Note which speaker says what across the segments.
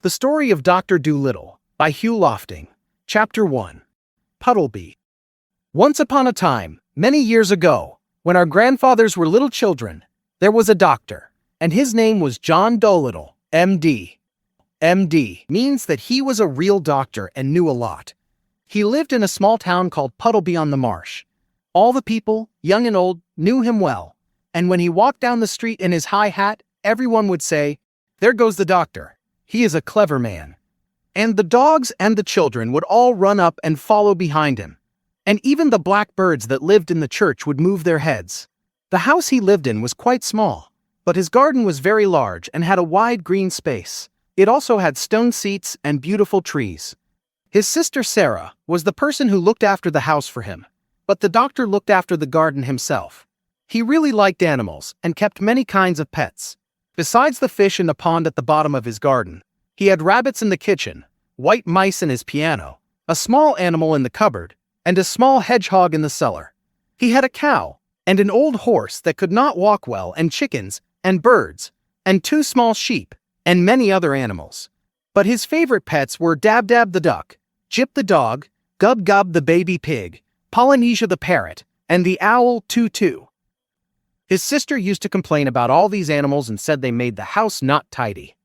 Speaker 1: The Story of Dr. Dolittle by Hugh Lofting. Chapter 1. Puddleby. Once upon a time, many years ago, when our grandfathers were little children, there was a doctor, and his name was John Dolittle, M.D. M.D. means that he was a real doctor and knew a lot. He lived in a small town called Puddleby on the Marsh. All the people, young and old, knew him well, and when he walked down the street in his high hat, everyone would say, "There goes the doctor. He is a clever man." And the dogs and the children would all run up and follow behind him. And even the black birds that lived in the church would move their heads. The house he lived in was quite small, but his garden was very large and had a wide green space. It also had stone seats and beautiful trees. His sister Sarah was the person who looked after the house for him, but the doctor looked after the garden himself. He really liked animals and kept many kinds of pets. Besides the fish in the pond at the bottom of his garden, he had rabbits in the kitchen, white mice in his piano, a small animal in the cupboard, and a small hedgehog in the cellar. He had a cow, and an old horse that could not walk well, and chickens, and birds, and 2 small sheep, and many other animals. But his favorite pets were Dab-Dab the duck, Jip the dog, Gub-Gub the baby pig, Polynesia the parrot, and the owl Too-Too. His sister used to complain about all these animals and said they made the house not tidy.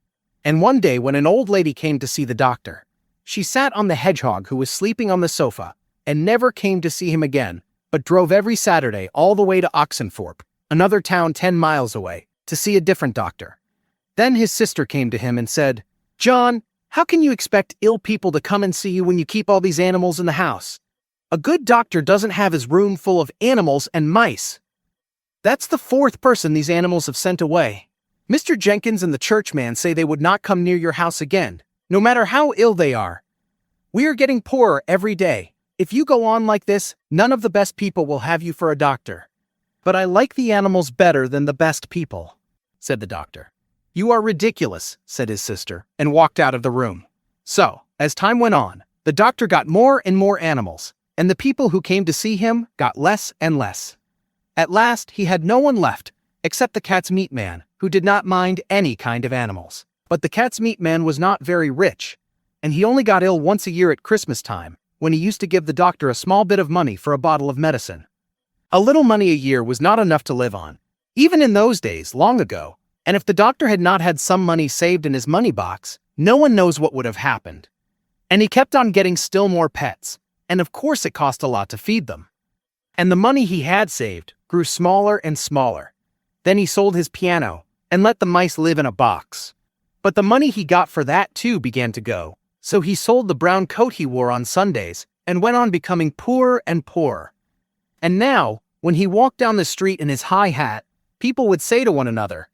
Speaker 1: And one day when an old lady came to see the doctor, she sat on the hedgehog who was sleeping on the sofa and never came to see him again, but drove every Saturday all the way to Oxenthorpe, another town 10 miles away, to see a different doctor. Then his sister came to him and said, "John, how can you expect ill people to come and see you when you keep all these animals in the house? A good doctor doesn't have his room full of animals and mice. That's the 4th person these animals have sent away. Mr. Jenkins and the churchman say they would not come near your house again, no matter how ill they are. We are getting poorer every day. If you go on like this, none of the best people will have you for a doctor." "But I like the animals better than the best people," said the doctor. "You are ridiculous," said his sister, and walked out of the room. So, as time went on, the doctor got more and more animals, and the people who came to see him got less and less. At last, he had no one left, except the cat's meat man, who did not mind any kind of animals. But the cat's meat man was not very rich, and he only got ill once a year at Christmas time, when he used to give the doctor a small bit of money for a bottle of medicine. A little money a year was not enough to live on, even in those days, long ago, and if the doctor had not had some money saved in his money box, no one knows what would have happened. And he kept on getting still more pets, and of course it cost a lot to feed them. And the money he had saved grew smaller and smaller. Then he sold his piano and let the mice live in a box. But the money he got for that too began to go, so he sold the brown coat he wore on Sundays and went on becoming poorer and poorer. And now, when he walked down the street in his high hat, people would say to one another,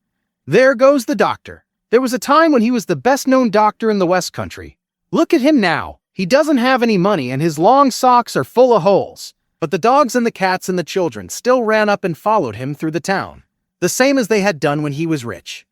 Speaker 1: "There goes the doctor. There was a time when he was the best-known doctor in the West Country. Look at him now. He doesn't have any money and his long socks are full of holes." But the dogs and the cats and the children still ran up and followed him through the town, the same as they had done when he was rich.